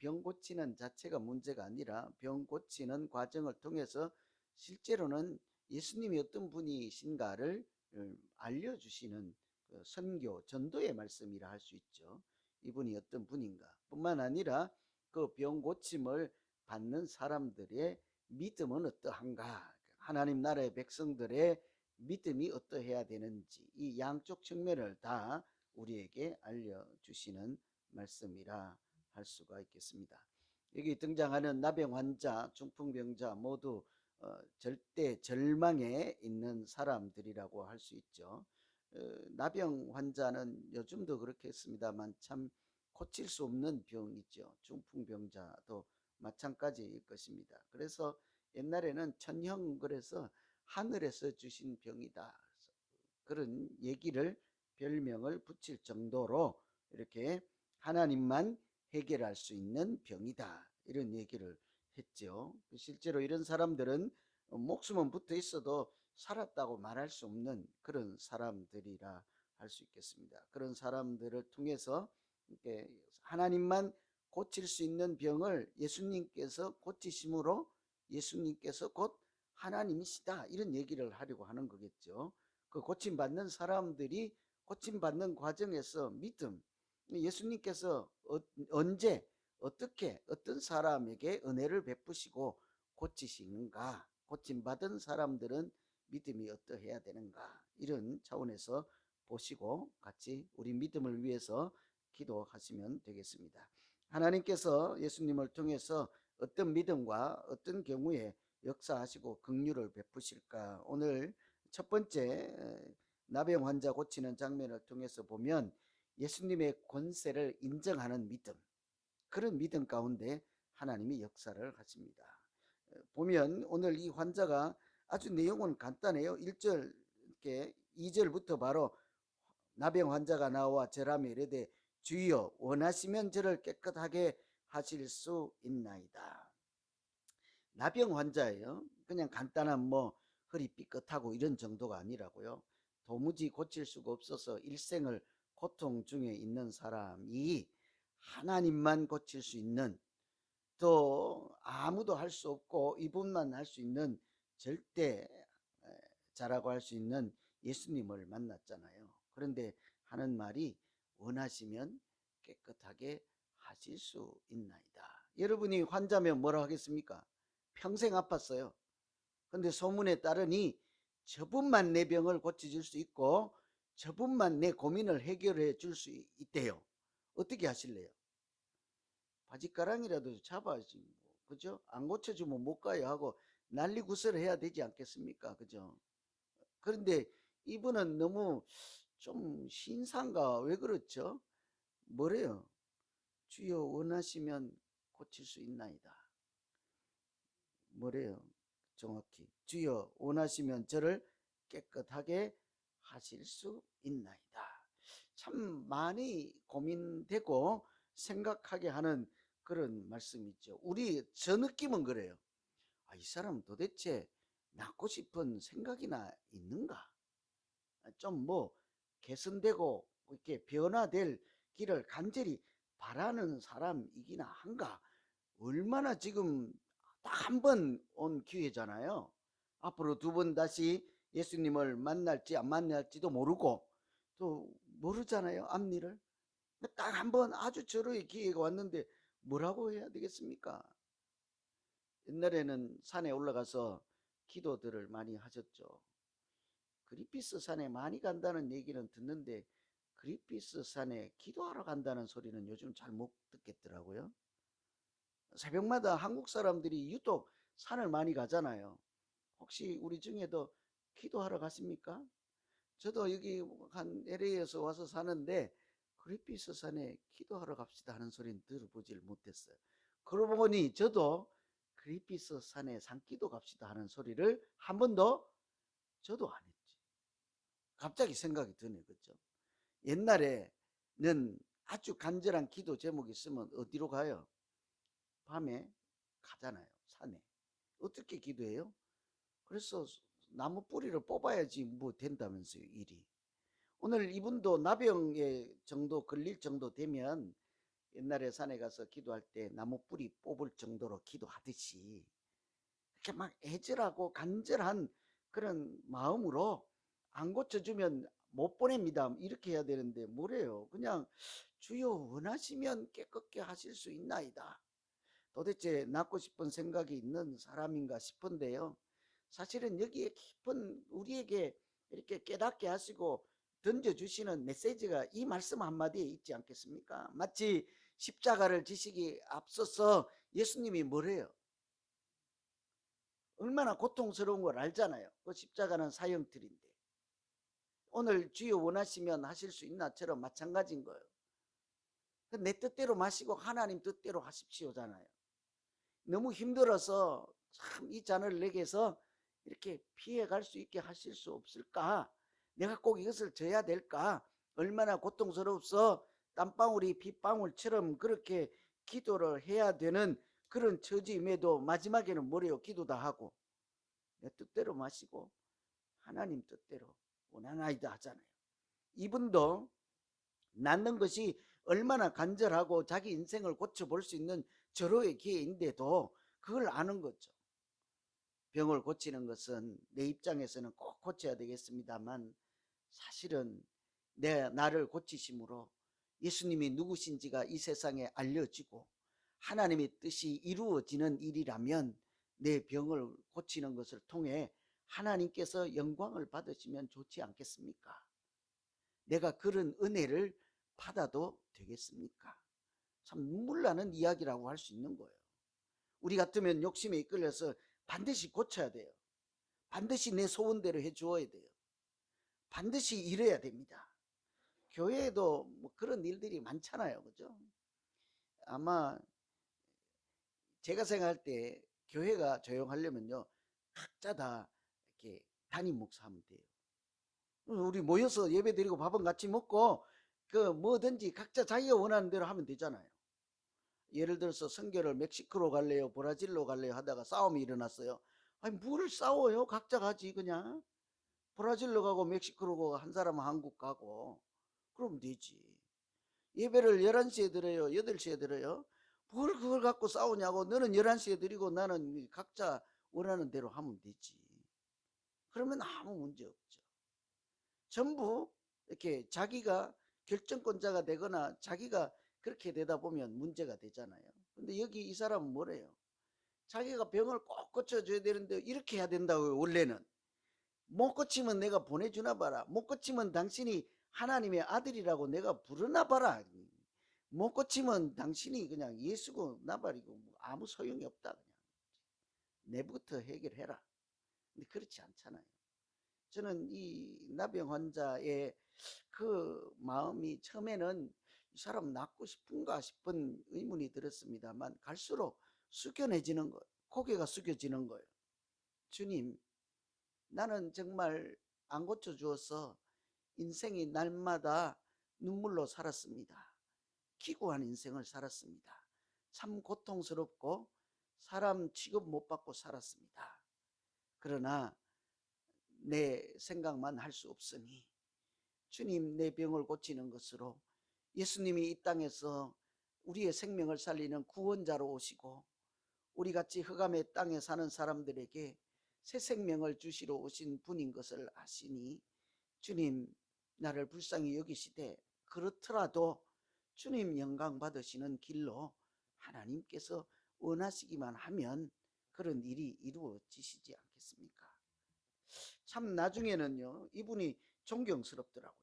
병 고치는 자체가 문제가 아니라 병 고치는 과정을 통해서 실제로는 예수님이 어떤 분이신가를 알려주시는 그 선교, 전도의 말씀이라 할 수 있죠. 이분이 어떤 분인가 뿐만 아니라 그 병 고침을 받는 사람들의 믿음은 어떠한가, 하나님 나라의 백성들의 믿음이 어떠해야 되는지, 이 양쪽 측면을 다 우리에게 알려주시는 말씀이라 할 수가 있겠습니다. 여기 등장하는 나병 환자, 중풍병자 모두 절대 절망에 있는 사람들이라고 할 수 있죠. 나병 환자는 요즘도 그렇겠습니다만 참 고칠 수 없는 병이죠. 중풍병자도 마찬가지일 것입니다. 그래서 옛날에는 천형, 그래서 하늘에서 주신 병이다, 그런 얘기를, 별명을 붙일 정도로 이렇게 하나님만 해결할 수 있는 병이다, 이런 얘기를 했죠. 실제로 이런 사람들은 목숨은 붙어 있어도 살았다고 말할 수 없는 그런 사람들이라 할 수 있겠습니다. 그런 사람들을 통해서 하나님만 고칠 수 있는 병을 예수님께서 고치심으로 예수님께서 곧 하나님이시다, 이런 얘기를 하려고 하는 거겠죠. 그 고침받는 사람들이 고침받는 과정에서 믿음, 예수님께서 언제 어떻게 어떤 사람에게 은혜를 베푸시고 고치시는가, 고침받은 사람들은 믿음이 어떠해야 되는가, 이런 차원에서 보시고 같이 우리 믿음을 위해서 기도하시면 되겠습니다. 하나님께서 예수님을 통해서 어떤 믿음과 어떤 경우에 역사하시고 긍휼을 베푸실까, 오늘 첫 번째 나병 환자 고치는 장면을 통해서 보면 예수님의 권세를 인정하는 믿음, 그런 믿음 가운데 하나님이 역사를 하십니다. 보면 오늘 이 환자가 아주 내용은 간단해요. 1절, 이렇게 2절부터 바로 나병 환자가 나와 절하며 이르되 주여 원하시면 저를 깨끗하게 하실 수 있나이다. 나병 환자예요. 그냥 간단한 뭐 허리 삐끗하고 이런 정도가 아니라고요. 도무지 고칠 수가 없어서 일생을 고통 중에 있는 사람이 하나님만 고칠 수 있는, 또 아무도 할 수 없고 이분만 할 수 있는 절대 자라고 할 수 있는 예수님을 만났잖아요. 그런데 하는 말이 원하시면 깨끗하게 하실 수 있나이다. 여러분이 환자면 뭐라 하겠습니까? 평생 아팠어요. 근데 소문에 따르니 저분만 내 병을 고쳐줄 수 있고 저분만 내 고민을 해결해 줄 수 있대요. 어떻게 하실래요? 바짓가랑이라도 잡아야지 뭐, 그죠? 안 고쳐주면 못 가요 하고 난리구슬을 해야 되지 않겠습니까? 그죠? 그런데 이분은 너무 좀 신상가, 왜 그렇죠? 뭐래요? 주여 원하시면 고칠 수 있나이다. 뭐래요? 정확히 주여 원하시면 저를 깨끗하게 하실 수 있나이다. 참 많이 고민되고 생각하게 하는 그런 말씀이죠. 저 느낌은 그래요. 이 사람 도대체 낫고 싶은 생각이나 있는가? 좀 뭐 개선되고 이렇게 변화될 길을 간절히 바라는 사람이기나 한가? 얼마나 지금 딱 한 번 온 기회잖아요. 앞으로 두 번 다시 예수님을 만날지 안 만날지도 모르고 또 모르잖아요, 앞일을. 딱 한 번 아주 절호의 기회가 왔는데 뭐라고 해야 되겠습니까? 옛날에는 산에 올라가서 기도들을 많이 하셨죠. 그리피스 산에 많이 간다는 얘기는 듣는데 그리피스 산에 기도하러 간다는 소리는 요즘 잘 못 듣겠더라고요. 새벽마다 한국 사람들이 유독 산을 많이 가잖아요. 혹시 우리 중에도 기도하러 가십니까? 저도 여기 한 LA에서 와서 사는데 그리피스 산에 기도하러 갑시다 하는 소리는 들어보질 못했어요. 그러고 보니 저도 그리피스 산에 산기도 갑시다 하는 소리를 한 번도 저도 안 했지. 갑자기 생각이 드네, 그죠? 옛날에는 아주 간절한 기도 제목이 있으면 어디로 가요? 밤에 가잖아요, 산에. 어떻게 기도해요? 그래서 나무 뿌리를 뽑아야지 뭐 된다면서요, 일이. 오늘 이분도 나병에 정도 걸릴 정도 되면 옛날에 산에 가서 기도할 때 나무 뿌리 뽑을 정도로 기도하듯이 이렇게 막 애절하고 간절한 그런 마음으로 안 고쳐주면 못 보냅니다. 이렇게 해야 되는데 뭐래요? 그냥 주여 원하시면 깨끗게 하실 수 있나이다. 도대체 낫고 싶은 생각이 있는 사람인가 싶은데요. 사실은 여기에 깊은 우리에게 이렇게 깨닫게 하시고 던져주시는 메시지가 이 말씀 한마디에 있지 않겠습니까? 마치 십자가를 지시기 앞서서 예수님이 뭐래요? 얼마나 고통스러운 걸 알잖아요. 그 십자가는 사형틀인데. 오늘 주여 원하시면 하실 수 있나처럼 마찬가지인 거예요. 내 뜻대로 마시고 하나님 뜻대로 하십시오잖아요. 너무 힘들어서 참 이 잔을 내게서 이렇게 피해갈 수 있게 하실 수 없을까? 내가 꼭 이것을 져야 될까? 얼마나 고통스러워서 땀방울이 빗방울처럼 그렇게 기도를 해야 되는 그런 처지임에도 마지막에는 뭐래요? 기도 다 하고 내 뜻대로 마시고 하나님 뜻대로 원하나이다 하잖아요. 이분도 낳는 것이 얼마나 간절하고 자기 인생을 고쳐볼 수 있는 절호의 기회인데도 그걸 아는 거죠. 병을 고치는 것은 내 입장에서는 꼭 고쳐야 되겠습니다만 사실은 나를 고치심으로 예수님이 누구신지가 이 세상에 알려지고 하나님의 뜻이 이루어지는 일이라면 내 병을 고치는 것을 통해 하나님께서 영광을 받으시면 좋지 않겠습니까? 내가 그런 은혜를 받아도 되겠습니까? 참 눈물 나는 이야기라고 할 수 있는 거예요. 우리 같으면 욕심에 이끌려서 반드시 고쳐야 돼요. 반드시 내 소원대로 해주어야 돼요. 반드시 이래야 됩니다. 교회에도 뭐 그런 일들이 많잖아요. 그죠? 아마 제가 생각할 때 교회가 조용하려면요. 각자 다 이렇게 담임 목사하면 돼요. 우리 모여서 예배 드리고 밥은 같이 먹고 그 뭐든지 각자 자기가 원하는 대로 하면 되잖아요. 예를 들어서 선교를 멕시코로 갈래요? 브라질로 갈래요? 하다가 싸움이 일어났어요. 아니 뭘 싸워요? 각자 가지 그냥. 브라질로 가고 멕시코로 가고 한 사람은 한국 가고 그러면 되지. 예배를 11시에 드려요? 8시에 드려요? 뭘 그걸 갖고 싸우냐고. 너는 11시에 드리고 나는 각자 원하는 대로 하면 되지. 그러면 아무 문제 없죠. 전부 이렇게 자기가 결정권자가 되거나 자기가 그렇게 되다 보면 문제가 되잖아요. 근데 여기 이 사람은 뭐래요? 자기가 병을 꼭 고쳐줘야 되는데 이렇게 해야 된다고요. 원래는 못 고치면 내가 보내주나 봐라. 못 고치면 당신이 하나님의 아들이라고 내가 부르나 봐라. 못 고치면 당신이 그냥 예수고 나발이고 뭐 아무 소용이 없다. 그냥 내부터 해결해라. 근데 그렇지 않잖아요. 저는 이 나병 환자의 그 마음이 처음에는 이 사람 낫고 싶은가 싶은 의문이 들었습니다만 갈수록 숙연해지는 거예요. 고개가 숙여지는 거예요. 주님, 나는 정말 안 고쳐주어서 인생이 날마다 눈물로 살았습니다. 기구한 인생을 살았습니다. 참 고통스럽고 사람 취급 못 받고 살았습니다. 그러나 내 생각만 할 수 없으니 주님 내 병을 고치는 것으로 예수님이 이 땅에서 우리의 생명을 살리는 구원자로 오시고 우리같이 흑암의 땅에 사는 사람들에게 새 생명을 주시러 오신 분인 것을 아시니 주님 나를 불쌍히 여기시되 그렇더라도 주님 영광 받으시는 길로 하나님께서 원하시기만 하면 그런 일이 이루어지시지 않겠습니까? 참 나중에는요 이분이 존경스럽더라고요.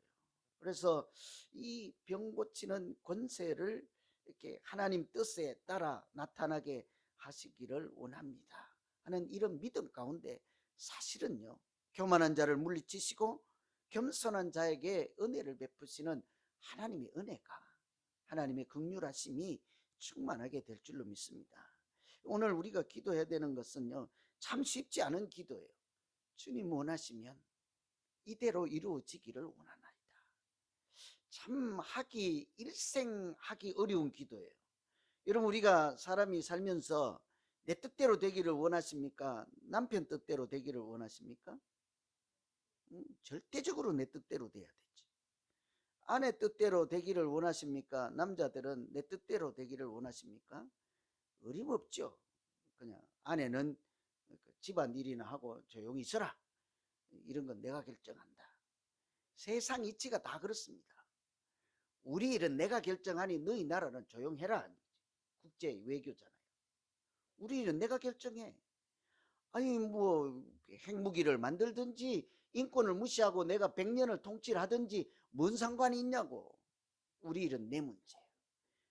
그래서 이 병 고치는 권세를 이렇게 하나님 뜻에 따라 나타나게 하시기를 원합니다 하는 이런 믿음 가운데 사실은요 교만한 자를 물리치시고 겸손한 자에게 은혜를 베푸시는 하나님의 은혜가 하나님의 긍휼하심이 충만하게 될 줄로 믿습니다. 오늘 우리가 기도해야 되는 것은요 참 쉽지 않은 기도예요. 주님 원하시면 이대로 이루어지기를 원하나이다. 참 일생 하기 어려운 기도예요. 여러분 우리가 사람이 살면서 내 뜻대로 되기를 원하십니까? 남편 뜻대로 되기를 원하십니까? 절대적으로 내 뜻대로 돼야 되지. 아내 뜻대로 되기를 원하십니까? 남자들은 내 뜻대로 되기를 원하십니까? 어림없죠. 그냥 아내는 집안 일이나 하고 조용히 있어라. 이런 건 내가 결정한다. 세상 이치가 다 그렇습니다. 우리 일은 내가 결정하니 너희 나라는 조용해라. 국제 외교잖아요. 우리 일은 내가 결정해. 아니 뭐 핵무기를 만들든지 인권을 무시하고 내가 100년을 통치를 하든지 뭔 상관이 있냐고. 우리 일은 내 문제.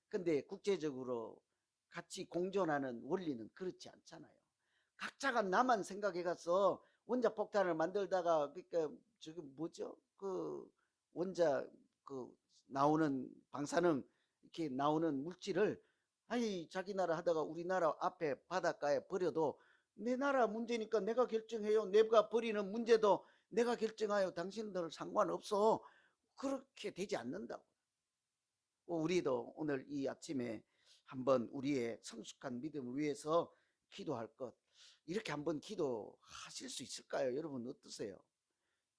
근데 국제적으로 같이 공존하는 원리는 그렇지 않잖아요. 각자가 나만 생각해 가서 원자 폭탄을 만들다가 그러니까 지금 뭐죠? 그 원자 그 나오는 방사능 이렇게 나오는 물질을 아니 자기 나라 하다가 우리나라 앞에 바닷가에 버려도 내 나라 문제니까 내가 결정해요. 내가 버리는 문제도 내가 결정하여 당신들 상관없어. 그렇게 되지 않는다고. 우리도 오늘 이 아침에 한번 우리의 성숙한 믿음을 위해서 기도할 것, 이렇게 한번 기도하실 수 있을까요? 여러분 어떠세요?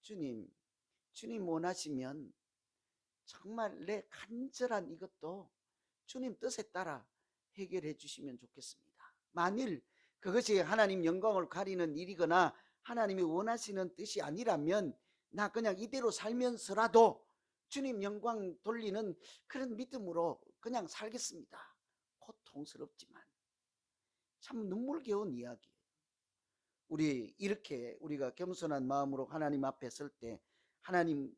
주님, 주님 원하시면 정말 내 간절한 이것도 주님 뜻에 따라 해결해 주시면 좋겠습니다. 만일 그것이 하나님 영광을 가리는 일이거나 하나님이 원하시는 뜻이 아니라면 나 그냥 이대로 살면서라도 주님 영광 돌리는 그런 믿음으로 그냥 살겠습니다. 고통스럽지만 참 눈물겨운 이야기예요. 우리 이렇게 우리가 겸손한 마음으로 하나님 앞에 설 때 하나님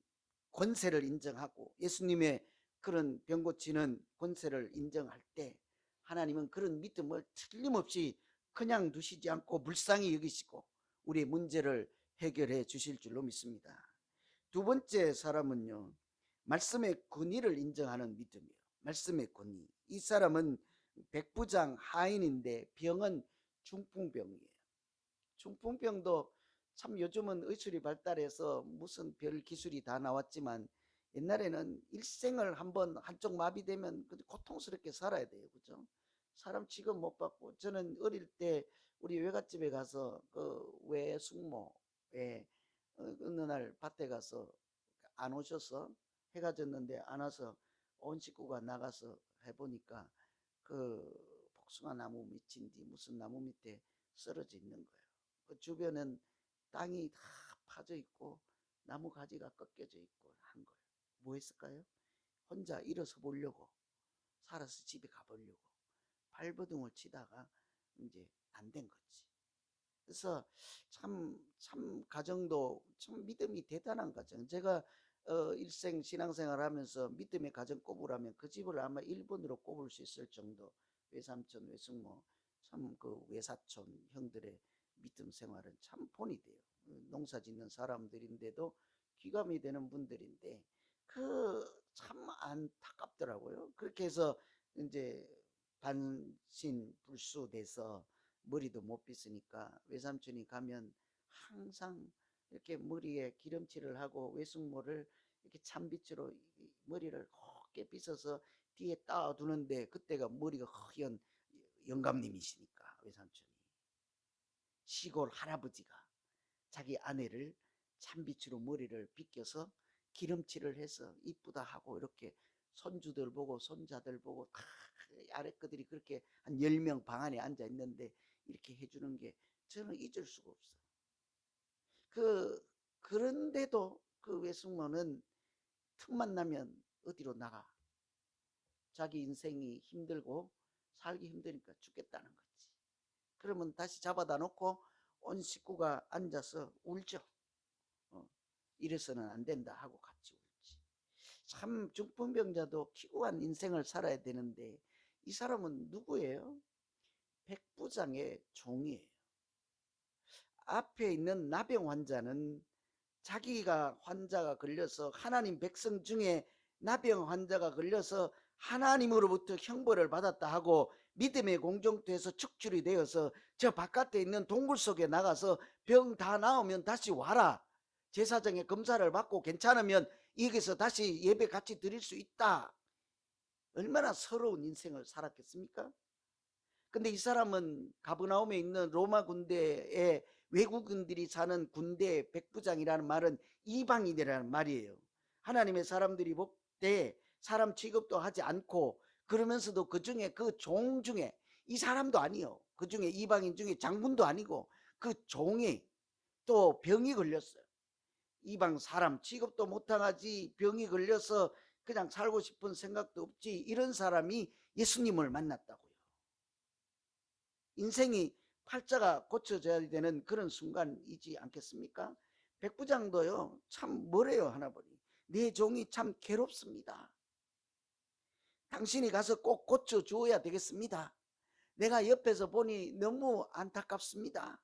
권세를 인정하고 예수님의 그런 병 고치는 권세를 인정할 때 하나님은 그런 믿음을 틀림없이 그냥 두시지 않고 불쌍히 여기시고 우리의 문제를 해결해 주실 줄로 믿습니다. 두 번째 사람은요, 말씀의 권위를 인정하는 믿음이에요. 말씀의 권위. 이 사람은 백부장 하인인데 병은 중풍병이에요. 중풍병도 참 요즘은 의술이 발달해서 무슨 별 기술이 다 나왔지만 옛날에는 일생을 한번 한쪽 마비되면 고통스럽게 살아야 돼요. 그죠? 사람 취급 못 받고 저는 어릴 때 우리 외갓집에 가서 그 외숙모에 어느 날 밭에 가서 안 오셔서 해가 졌는데 안 와서 온 식구가 나가서 해보니까 그 복숭아 나무 밑인지 무슨 나무 밑에 쓰러져 있는 거예요. 그 주변은 땅이 다 파져 있고 나무 가지가 꺾여져 있고 한 거예요. 뭐 했을까요? 혼자 일어서 보려고 살아서 집에 가보려고 발버둥을 치다가 이제 안 된 거지. 그래서 참 가정도 참 믿음이 대단한 가정. 제가 일생 신앙생활 하면서 믿음의 가정 꼽으라면 그 집을 아마 1번으로 꼽을 수 있을 정도. 외삼촌 외숙모 참 그 외사촌 형들의 믿음 생활은 참 본이 돼요. 농사 짓는 사람들인데도 귀감이 되는 분들인데 그 참 안타깝더라고요. 그렇게 해서 이제 반신불수돼서 머리도 못 빗으니까 외삼촌이 가면 항상 이렇게 머리에 기름칠을 하고 외숙모를 이렇게 찬빛으로 머리를 곱게 빗어서 뒤에 따두는데 그때가 머리가 허연 영감님이시니까 외삼촌이 시골 할아버지가 자기 아내를 찬빛으로 머리를 빗겨서 기름칠을 해서 이쁘다 하고 이렇게 손주들 보고 손자들 보고 다 아랫거들이 그렇게 한 10명 방 안에 앉아 있는데 이렇게 해주는 게 저는 잊을 수가 없어요. 그런데도 그 외숙모는 틈만 나면 어디로 나가. 자기 인생이 힘들고 살기 힘드니까 죽겠다는 거지. 그러면 다시 잡아다 놓고 온 식구가 앉아서 울죠. 이래서는 안 된다 하고 같이 울지. 참 중풍병자도 키고한 인생을 살아야 되는데 이 사람은 누구예요? 백부장의 종이에요. 앞에 있는 나병 환자는 자기가 환자가 걸려서 하나님 백성 중에 나병 환자가 걸려서 하나님으로부터 형벌을 받았다 하고 믿음의 공동체에서 축출이 되어서 저 바깥에 있는 동굴 속에 나가서 병 다 나으면 다시 와라. 제사장의 검사를 받고 괜찮으면 여기서 다시 예배 같이 드릴 수 있다. 얼마나 서러운 인생을 살았겠습니까? 근데 이 사람은 가버나움에 있는 로마 군대에 외국인들이 사는 군대 백부장이라는 말은 이방인이라는 말이에요. 하나님의 사람들이 때 사람 취급도 하지 않고, 그러면서도 그 중에 그 종 중에 이 사람도 아니요, 그 중에 이방인 중에 장군도 아니고 그 종이 또 병이 걸렸어요. 이방 사람 취급도 못하지 병이 걸려서 그냥 살고 싶은 생각도 없지, 이런 사람이 예수님을 만났다고요. 인생이 팔자가 고쳐져야 되는 그런 순간이지 않겠습니까? 백부장도요, 참 뭐래요 하나보니, 내 종이 참 괴롭습니다. 당신이 가서 꼭 고쳐주어야 되겠습니다. 내가 옆에서 보니 너무 안타깝습니다.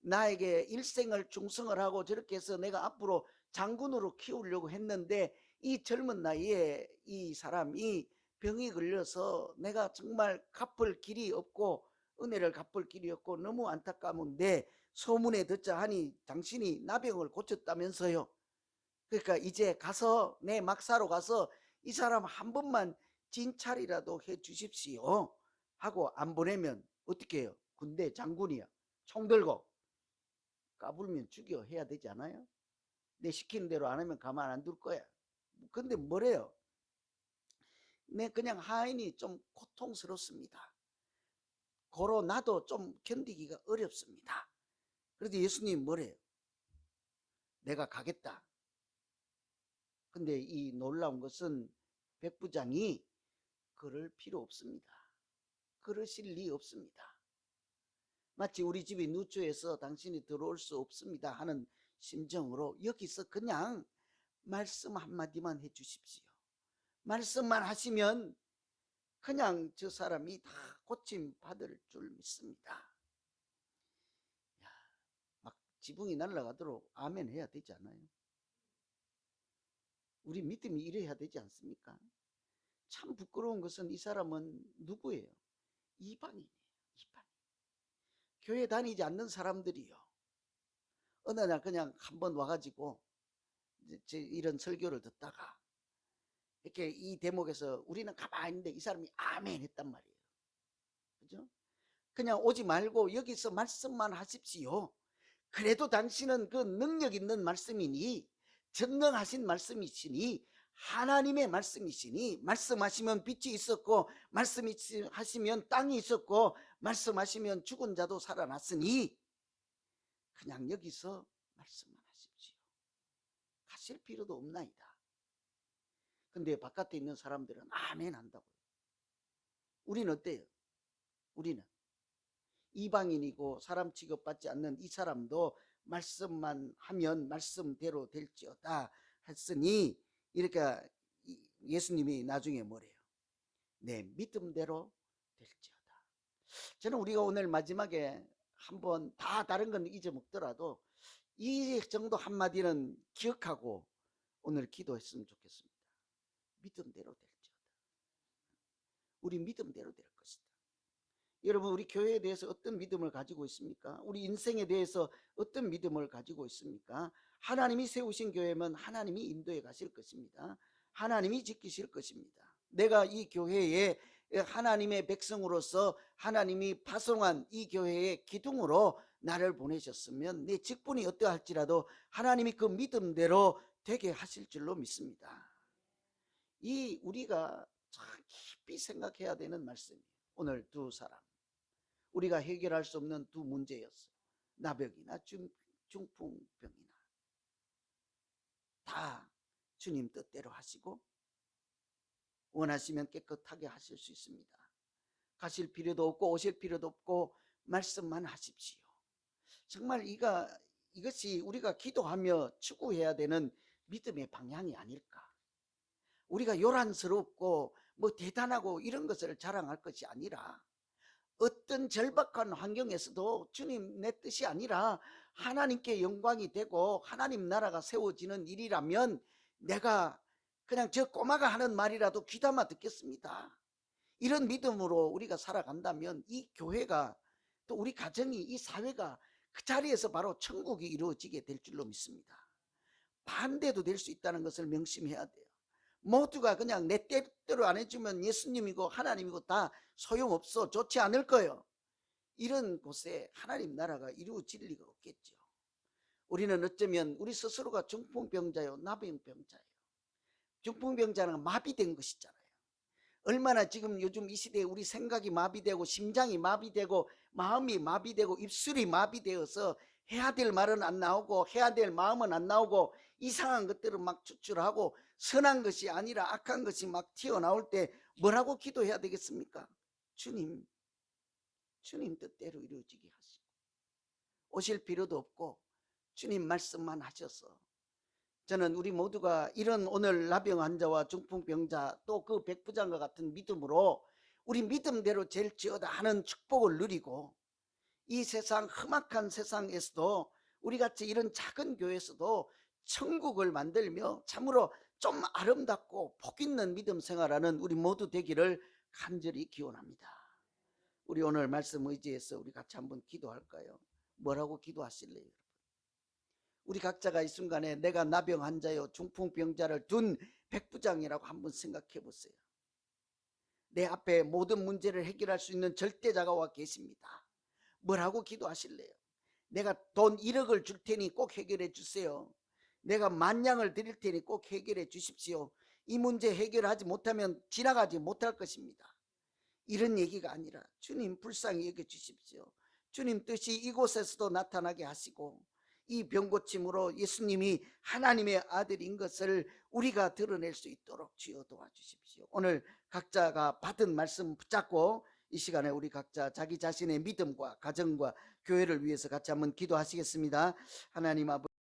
나에게 일생을 충성을 하고 저렇게 해서 내가 앞으로 장군으로 키우려고 했는데 이 젊은 나이에 이 사람이 병이 걸려서 내가 정말 갚을 길이 없고, 은혜를 갚을 길이 없고 너무 안타까운데, 소문에 듣자 하니 당신이 나병을 고쳤다면서요. 그러니까 이제 가서 내 막사로 가서 이 사람 한 번만 진찰이라도 해 주십시오 하고 안 보내면 어떻게 해요? 군대 장군이야, 총 들고 까불면 죽여 해야 되지 않아요? 내 시키는 대로 안 하면 가만 안 둘 거야. 근데 뭐래요? 내 그냥 하인이 좀 고통스럽습니다. 고로 나도 좀 견디기가 어렵습니다. 그래도 예수님 뭐래요? 내가 가겠다. 근데 이 놀라운 것은 백부장이 그럴 필요 없습니다. 그러실 리 없습니다. 마치 우리 집이 누추해서 당신이 들어올 수 없습니다 하는 심정으로 여기서 그냥 말씀 한마디만 해주십시오. 말씀만 하시면 그냥 저 사람이 다 고침 받을 줄 믿습니다. 막 지붕이 날아가도록 아멘 해야 되지 않아요? 우리 믿음이 이래야 되지 않습니까? 참 부끄러운 것은 이 사람은 누구예요? 이방인이에요. 이방인. 교회 다니지 않는 사람들이요, 어느 날 그냥 한번 와가지고 이런 설교를 듣다가 이렇게 이 대목에서 우리는 가만히 있는데 이 사람이 아멘 했단 말이에요. 그죠? 그냥 오지 말고 여기서 말씀만 하십시오. 그래도 당신은 그 능력 있는 말씀이니, 전능하신 말씀이시니, 하나님의 말씀이시니, 말씀하시면 빛이 있었고, 말씀하시면 땅이 있었고, 말씀하시면 죽은 자도 살아났으니 그냥 여기서 말씀만 하십시오. 가실 필요도 없나이다. 근데 바깥에 있는 사람들은 아멘 한다고요. 우리는 어때요? 우리는 이방인이고 사람 취급받지 않는 이 사람도 말씀만 하면 말씀대로 될지어다 했으니, 이렇게 예수님이 나중에 뭐래요? 내 믿음대로 될지어다. 저는 우리가 오늘 마지막에 한번 다 다른 건 잊어먹더라도 이 정도 한마디는 기억하고 오늘 기도했으면 좋겠습니다. 믿음대로 될지어다. 우리 믿음대로 될 것이다. 여러분, 우리 교회에 대해서 어떤 믿음을 가지고 있습니까? 우리 인생에 대해서 어떤 믿음을 가지고 있습니까? 하나님이 세우신 교회면 하나님이 인도해 가실 것입니다. 하나님이 지키실 것입니다. 내가 이 교회에 하나님의 백성으로서 하나님이 파송한 이 교회의 기둥으로 나를 보내셨으면 내 직분이 어떠할지라도 하나님이 그 믿음대로 되게 하실 줄로 믿습니다. 이 우리가 참 깊이 생각해야 되는 말씀이에요. 오늘 두 사람, 우리가 해결할 수 없는 두 문제였어요. 나병이나 중풍병이나 다 주님 뜻대로 하시고 원하시면 깨끗하게 하실 수 있습니다. 가실 필요도 없고 오실 필요도 없고 말씀만 하십시오. 정말 이것이 우리가 기도하며 추구해야 되는 믿음의 방향이 아닐까. 우리가 요란스럽고 뭐 대단하고 이런 것을 자랑할 것이 아니라, 어떤 절박한 환경에서도 주님 내 뜻이 아니라 하나님께 영광이 되고 하나님 나라가 세워지는 일이라면 내가 그냥 저 꼬마가 하는 말이라도 귀담아 듣겠습니다. 이런 믿음으로 우리가 살아간다면 이 교회가, 또 우리 가정이, 이 사회가 그 자리에서 바로 천국이 이루어지게 될 줄로 믿습니다. 반대도 될 수 있다는 것을 명심해야 돼요. 모두가 그냥 내 뜻대로 안 해주면 예수님이고 하나님이고 다 소용없어, 좋지 않을 거예요. 이런 곳에 하나님 나라가 이루어질 리가 없겠죠. 우리는 어쩌면 우리 스스로가 중풍병자요, 나병병자예요. 중풍병자는 마비된 것이잖아요. 얼마나 지금 요즘 이 시대에 우리 생각이 마비되고 심장이 마비되고 마음이 마비되고 입술이 마비되어서 해야 될 말은 안 나오고 해야 될 마음은 안 나오고 이상한 것들은 막 추출하고 선한 것이 아니라 악한 것이 막 튀어나올 때 뭐라고 기도해야 되겠습니까? 주님, 주님 뜻대로 이루어지게 하시고 오실 필요도 없고 주님 말씀만 하셔서, 저는 우리 모두가 이런 오늘 나병 환자와 중풍병자 또 그 백부장과 같은 믿음으로 우리 믿음대로 될지어다 하는 축복을 누리고, 이 세상 험악한 세상에서도 우리같이 이런 작은 교회에서도 천국을 만들며 참으로 좀 아름답고 복 있는 믿음 생활하는 우리 모두 되기를 간절히 기원합니다. 우리 오늘 말씀 의지해서 우리 같이 한번 기도할까요? 뭐라고 기도하실래요? 우리 각자가 이 순간에 내가 나병 환자요 중풍병자를 둔 백부장이라고 한번 생각해 보세요. 내 앞에 모든 문제를 해결할 수 있는 절대자가 와 계십니다. 뭐라고 기도하실래요? 내가 돈 1억을 줄 테니 꼭 해결해 주세요. 내가 10,000,000을 드릴 테니 꼭 해결해 주십시오. 이 문제 해결하지 못하면 지나가지 못할 것입니다. 이런 얘기가 아니라 주님 불쌍히 여겨 주십시오. 주님 뜻이 이곳에서도 나타나게 하시고 이 병고침으로 예수님이 하나님의 아들인 것을 우리가 드러낼 수 있도록 주여 도와주십시오. 오늘 각자가 받은 말씀 붙잡고 이 시간에 우리 각자 자기 자신의 믿음과 가정과 교회를 위해서 같이 한번 기도하시겠습니다. 하나님 아버지,